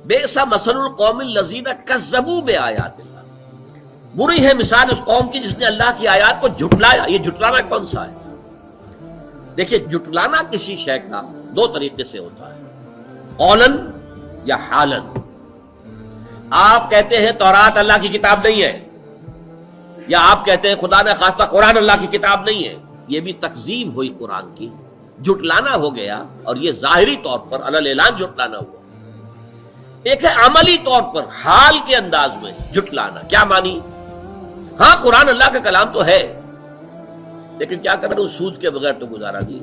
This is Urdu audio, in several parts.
بئس مثل القوم الذین کذبوا بآیات اللہ، بری ہے مثال اس قوم کی جس نے اللہ کی آیات کو جھٹلایا۔ یہ جھٹلانا کون سا ہے؟ دیکھیے، جھٹلانا کسی شے کا دو طریقے سے ہوتا ہے، قولاً یا حالاً۔ آپ کہتے ہیں تورات اللہ کی کتاب نہیں ہے، یا آپ کہتے ہیں خدا نے خواستہ قرآن اللہ کی کتاب نہیں ہے، یہ بھی تکذیب ہوئی قرآن کی، جھٹلانا ہو گیا، اور یہ ظاہری طور پر علی الاعلان جھٹلانا ہوا۔ ایک ہے عملی طور پر حال کے انداز میں جھٹلانا۔ کیا مانی؟ ہاں قرآن اللہ کا کلام تو ہے، لیکن کیا کریں، اس سود کے بغیر تو گزارا نہیں۔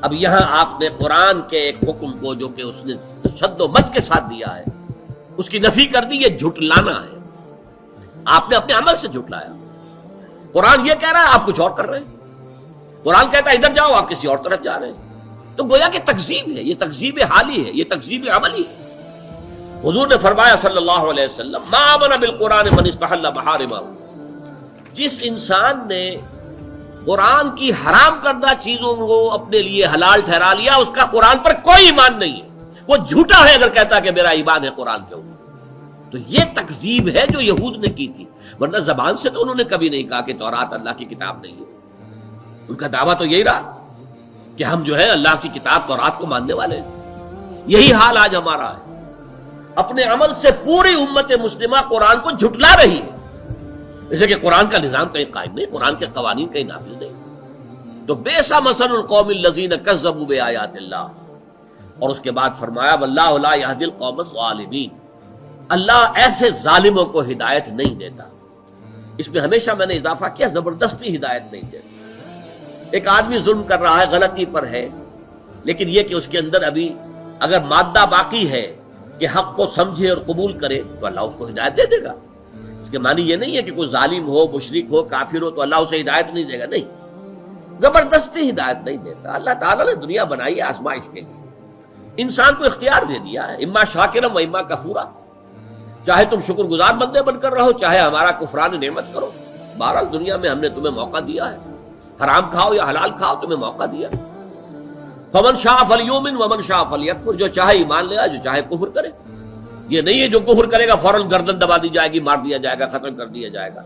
اب یہاں آپ نے قرآن کے ایک حکم کو جو کہ اس نے تشدد و مد کے ساتھ دیا ہے، اس کی نفی کر دی۔ یہ جھٹلانا ہے، آپ نے اپنے عمل سے جھٹلایا۔ قرآن یہ کہہ رہا ہے، آپ کچھ اور کر رہے ہیں۔ قرآن کہتا ہے ادھر جاؤ، آپ کسی اور طرف جا رہے ہیں۔ تو گویا کہ تکذیب ہے، یہ تکذیب حالی ہے، یہ تکذیب عملی ہے۔ حضور نے فرمایا صلی اللہ علیہ وسلم، ما آمن بالقرآن من استحل محارمہ، جس انسان نے قرآن کی حرام کردہ چیزوں کو اپنے لیے حلال ٹھہرا لیا، اس کا قرآن پر کوئی ایمان نہیں ہے۔ وہ جھوٹا ہے اگر کہتا کہ میرا ایمان ہے قرآن کے اوپر۔ تو یہ تکذیب ہے جو یہود نے کی تھی، ورنہ زبان سے تو انہوں نے کبھی نہیں کہا کہ تورات اللہ کی کتاب نہیں ہے۔ ان کا دعویٰ تو یہی رہا کہ ہم جو ہے اللہ کی کتاب تورات کو ماننے والے ہیں۔ یہی حال آج ہمارا ہے، اپنے عمل سے پوری امت مسلمہ قرآن کو جھٹلا رہی ہے، اس لیے کہ قرآن کا نظام کہیں قائم نہیں، قرآن کے قوانین کہیں نافذ نہیں۔ تو بئس مثل القوم الذین کذبوا بآیات اللہ، اور اس کے بعد فرمایا واللہ لا یہدی القوم الظالمین، اللہ ایسے ظالموں کو ہدایت نہیں دیتا۔ اس میں ہمیشہ میں نے اضافہ کیا، زبردستی ہدایت نہیں دیتا۔ ایک آدمی ظلم کر رہا ہے، غلطی پر ہے، لیکن یہ کہ اس کے اندر ابھی اگر مادہ باقی ہے کہ حق کو سمجھے اور قبول کرے تو اللہ اس کو ہدایت دے دے گا۔ اس کے معنی یہ نہیں ہے کہ کوئی ظالم ہو، مشرک ہو، کافر ہو تو اللہ اسے ہدایت نہیں دے گا، نہیں، زبردستی ہدایت نہیں دیتا۔ اللہ تعالیٰ نے دنیا بنائی ہے آزمائش کے لیے، انسان کو اختیار دے دیا ہے، اما شاکرا و اما کفورا، چاہے تم شکر گزار بندے بن کر رہو، چاہے ہمارا کفران نعمت کرو۔ بہرحال دنیا میں ہم نے تمہیں موقع دیا ہے، حرام کھاؤ یا حلال کھاؤ، تمہیں موقع دیا۔ فمن شاء فلیؤمن ومن شاء فلیکفر، جو چاہے ایمان لے آئے، جو چاہے کفر کرے۔ یہ نہیں ہے جو کفر کرے گا فوراً گردن دبا دی جائے گی، مار دیا جائے گا، ختم کر دیا جائے گا۔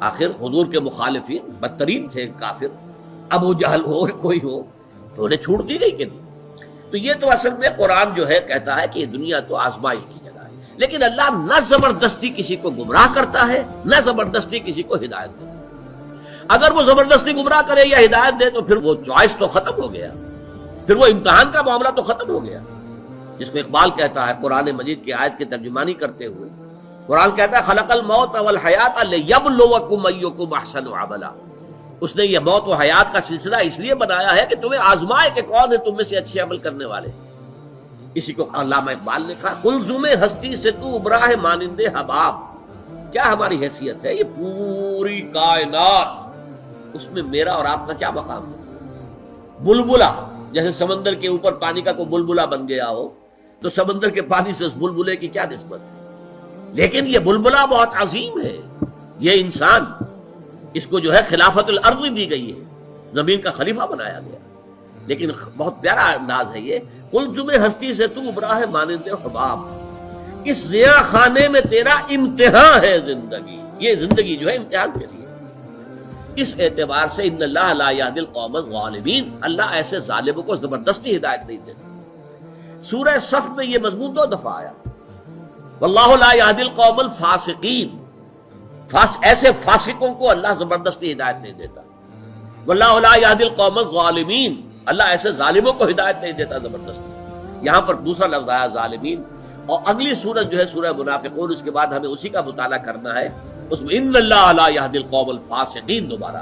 آخر حضور کے مخالفین بدترین تھے کافر، ابو جہل ہو کوئی ہو، تو انہیں چھوٹ دی گئی کہ نہیں۔ تو یہ تو اصل میں قرآن جو ہے کہتا ہے کہ یہ دنیا تو آزمائش کی جگہ ہے، لیکن اللہ نہ زبردستی کسی کو گمراہ کرتا ہے، نہ زبردستی کسی کو ہدایت دیتا ہے۔ اگر وہ زبردستی گمراہ کرے یا ہدایت دے تو پھر وہ چوائس تو ختم ہو گیا، پھر وہ امتحان کا معاملہ تو ختم ہو گیا، جس کو اقبال کہتا ہے قرآن مجید کی آیت کی ترجمانی کرتے ہوئے۔ قرآن کہتا ہے خلق الموت والحیات لیبلوکم ایکم احسن عملا، اس نے یہ موت و حیات کا سلسلہ اس لیے بنایا ہے کہ تمہیں آزمائے کہ کون ہے تم میں سے اچھے عمل کرنے والے۔ اسی کو علامہ اقبال نے کہا قلزم ہستی سے تو ابراہ مانند حباب، کیا ہماری حیثیت ہے، یہ پوری کائنات، اس میں میرا اور آپ کا کیا مقام ہے؟ بلبلہ، جیسے سمندر کے اوپر پانی کا کوئی بلبلہ بن گیا ہو تو سمندر کے پانی سے اس بلبلے کی کیا نسبت ہے؟ لیکن یہ بلبلہ بہت عظیم ہے، یہ انسان، اس کو جو ہے خلافت الارض دی گئی ہے، زمین کا خلیفہ بنایا گیا۔ لیکن بہت پیارا انداز ہے یہ، قلزم ہستی سے تو ابراہ مانند حباب، اس ضیاء خانے میں تیرا امتحان ہے زندگی، یہ زندگی جو ہے امتحان کے لیے۔ اس اعتبار سے ان اللہ لا یہدی القوم الظالمین، اللہ ایسے ظالموں کو زبردستی ہدایت نہیں دیتا۔ سورہ صف میں یہ مضمون 2 دفعہ آیا، واللہ لا یہدی القوم الفاسقین، ایسے فاسقوں کو اللہ زبردستی ہدایت نہیں دیتا۔ واللہ لا یہدی القوم الظالمین، اللہ ایسے ظالموں کو ہدایت نہیں دیتا زبردستی۔ یہاں پر دوسرا لفظ آیا ظالمین، اور اگلی سورت جو ہے سورہ منافقون، اس کے بعد ہمیں اسی کا مطالعہ کرنا ہے، اس میں ان اللہ لا یہدی القوم الفاسقین دوبارہ